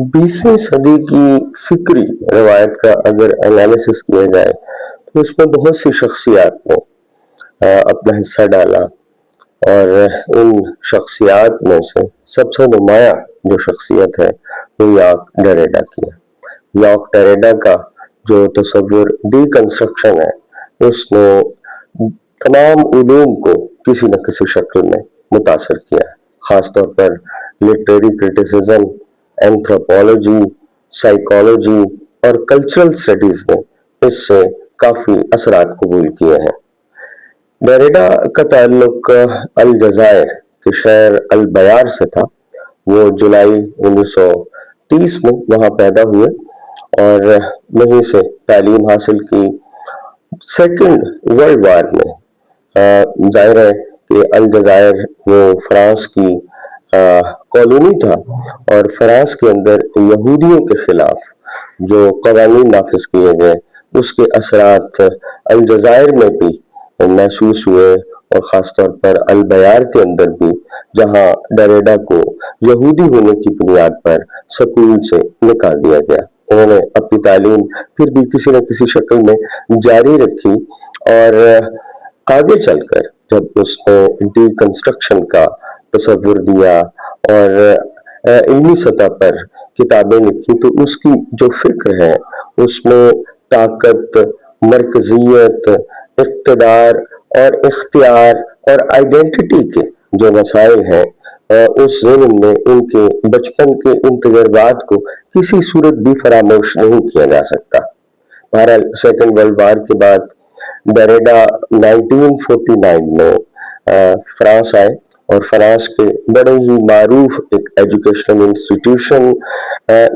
20वीं सदी की फिक्री रवायत का अगर एनालिसिस किया जाए तो उसमें बहुत सी शख्सियात ने अपना हिस्सा डाला। और इन शख्सियात में से सबसे नुमाया जो शख्सियत है वो याक डेरेडा की है। याक डेरेडा का जो तस्वुर डीकंस्ट्रक्शन है उसने तमाम उलूम को किसी न किसी शक्ल में मुतासर किया है। खासतौर पर लिटरेरी क्रिटिसिज्म, एंथ्रोपोलॉजी, साइकोलॉजी और कल्चरल स्टडीज ने इससे काफी असरात कबूल किए हैं। डेरिडा का ताल्लुक अलजायर के शहर अल बयार से था। वो जुलाई 1930 में वहाँ पैदा हुए और वहीं से तालीम हासिल की। सेकेंड वर्ल्ड वार में जाहिर है कि अलजायर वो फ्रांस की कॉलोनी था और फ्रांस के अंदर यहूदियों के खिलाफ जो कवानीन नाफिज किए गए उसके असरात अलजायर में भी महसूस हुए। और ख़ासतौर पर अल बयार के अंदर भी, जहाँ डेरेडा को यहूदी होने की बुनियाद पर स्कूल से निकाल दिया गया, उन्होंने अपनी तालीम फिर भी किसी न किसी शक्ल में जारी रखी। और आगे चलकर जब उसने डीकंस्ट्रक्शन का तस्वुर दिया और इल्मी सतह पर किताबें लिखी तो उसकी जो फिक्र है उसमें ताकत, मरकजियत, इक़्तिदार और इख्तियार और आइडेंटिटी के जो मसाइल हैं उस ज़िम्न में उनके बचपन के इन तजर्बात को किसी सूरत भी फरामोश नहीं किया जा सकता। बहरहाल सेकेंड वर्ल्ड वार के बाद डेरेडा 1949 में फ्रांस आए और फ्रांस के बड़े ही मारूफ एक educational institution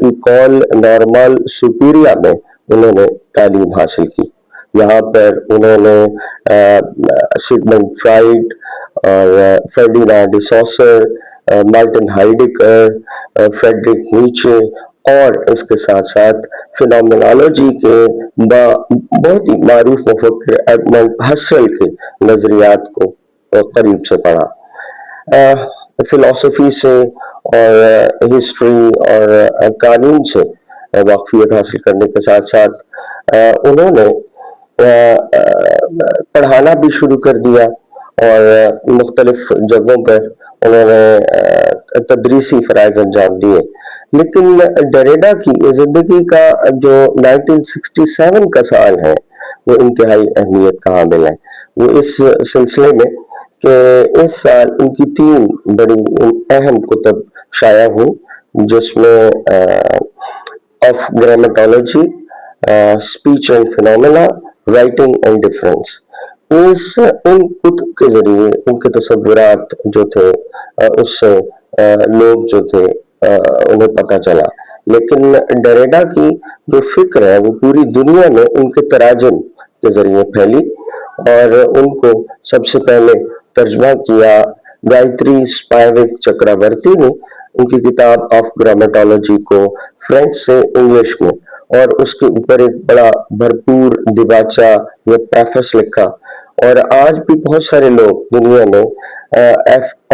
École Normale Supérieure में उन्होंने तालीम हासिल की। यहाँ पर उन्होंने सिगमंड फ्राइड और Ferdinand de Saussure, Martin Heidegger, Friedrich Nietzsche और इसके साथ साथ फिनोमेनोलॉजी के बहुत ही मारूफ मुफक्किर एडमंड हसल के नजरियात को करीब से पढ़ा। फिलॉसफी से और हिस्ट्री और कानून से वाकफियत हासिल करने के साथ साथ उन्होंने पढ़ाना भी शुरू कर दिया और मुख्तलिफ जगहों पर उन्होंने तदरीसी फ़राइज़ अंजाम दिए। लेकिन डेरेडा की ज़िंदगी का जो 1967 का साल है वो इंतहाई अहमियत का हामिल है। वो इस सिलसिले में कि इस साल उनकी 3 बड़ी अहम कुतब शाया हुई, जिसमें of grammatology, speech and phenomena, writing and difference. इन कुतुब के जरिए उनके तसव्वुरात जो थे उससे लोग जो थे उन्हें पता चला। लेकिन डेरेडा की जो फिक्र है वो पूरी दुनिया में उनके तराजम के जरिए फैली और उनको सबसे पहले तर्जमा किया गायत्री स्पाइविक चक्रवर्ती ने। उनकी किताब ऑफ ग्रामेटोलॉजी को फ्रेंच से इंग्लिश में और उसके ऊपर एक बड़ा भरपूर दिबाचा या प्रेफेस लिखा। और आज भी बहुत सारे लोग दुनिया में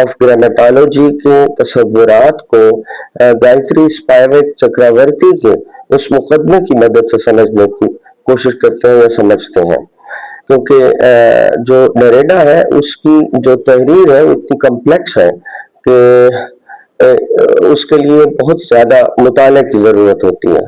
ऑफ ग्रामेटोलॉजी के तस्वुरात को गायत्री स्पाइविक चक्रवर्ती के उस मुकदमे की मदद से समझने की कोशिश करते हैं या समझते हैं, क्योंकि जो डेरेडा है उसकी जो तहरीर है इतनी कम्प्लेक्स है कि उसके लिए बहुत ज़्यादा मुताले की ज़रूरत होती है।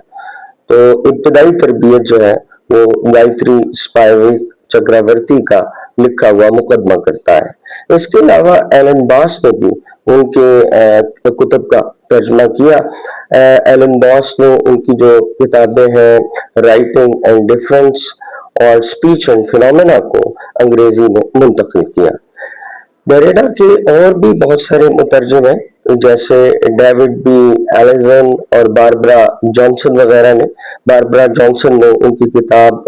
तो इब्तदाई तरबियत जो है वो गायत्री स्पाइविक चक्रवर्ती का लिखा हुआ मुकदमा करता है। इसके अलावा एलन बॉस ने भी उनके कुतुब का तर्जमा किया। एलन बॉस ने उनकी जो किताबें हैं राइटिंग एंड डिफरेंस और स्पीच एंड फिनोमेना को अंग्रेजी में मुंतकिल किया। डेरेडा के और भी बहुत सारे मुतरजम हैं, जैसे डेविड बी एलिसन और बारबरा जॉनसन वगैरह ने। बारबरा जॉनसन ने उनकी किताब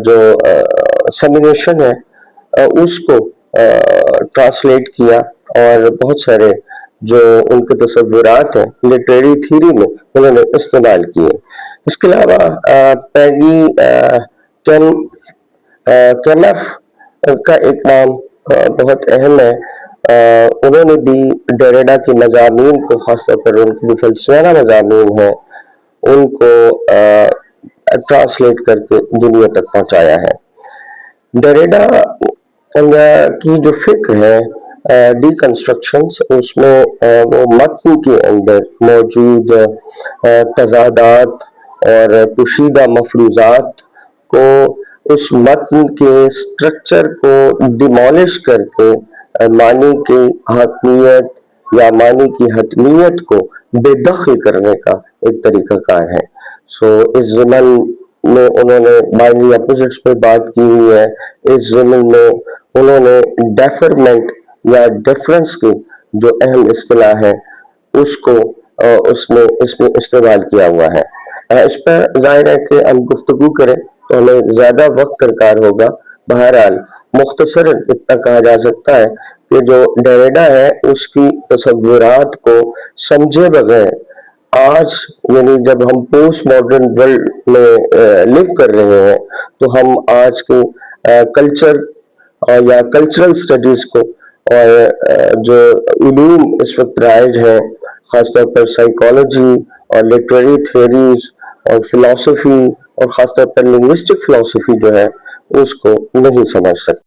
जो समिनेशन है उसको ट्रांसलेट किया और बहुत सारे जो उनके तस्वुरात हैं लिटरेरी थ्योरी में उन्होंने इस्तेमाल किए। इसके अलावा पैगी केनेफ का एक नाम बहुत अहम है। انہوں نے بھی ڈیریڈا کی مضامین کو، خاص طور پر ان کی جو فلسفیانہ مضامین ہیں، ان کو ٹرانسلیٹ کر کے دنیا تک پہنچایا ہے۔ ڈیریڈا کی جو فکر ہے ڈی کنسٹرکشنز، اس میں وہ متن کے اندر موجود تضادات اور پوشیدہ مفروضات کو، اس متن کے سٹرکچر کو ڈیمالش کر کے معنی کی حتمیت یا معنی کی حتمیت کو بے دخل کرنے کا ایک طریقہ کار ہے۔ اس ضمن میں انہوں نے بائنری اپوزٹس پہ بات کی ہوئی ہے۔ اس ضمن میں انہوں نے ڈیفرمنٹ یا ڈیفرنس کی جو اہم اصطلاح ہے اس کو اس میں استعمال کیا ہوا ہے۔ اس پر ظاہر ہے کہ ہم گفتگو کریں تو ہمیں زیادہ وقت درکار ہوگا۔ بہرحال مختصراً اتنا کہا جا سکتا ہے کہ جو ڈیریڈا ہے اس کی تصورات کو سمجھے بغیر آج، یعنی جب ہم پوسٹ ماڈرن ورلڈ میں لیو کر رہے ہیں، تو ہم آج کے کلچر یا کلچرل سٹڈیز کو اور جو علوم اس وقت رائج ہے، خاص طور پر سائیکالوجی اور لٹریری تھیوریز اور فلسفی اور خاص طور پر لنگوسٹک فلسفی جو ہے، اس کو نہیں سمجھ سکتے۔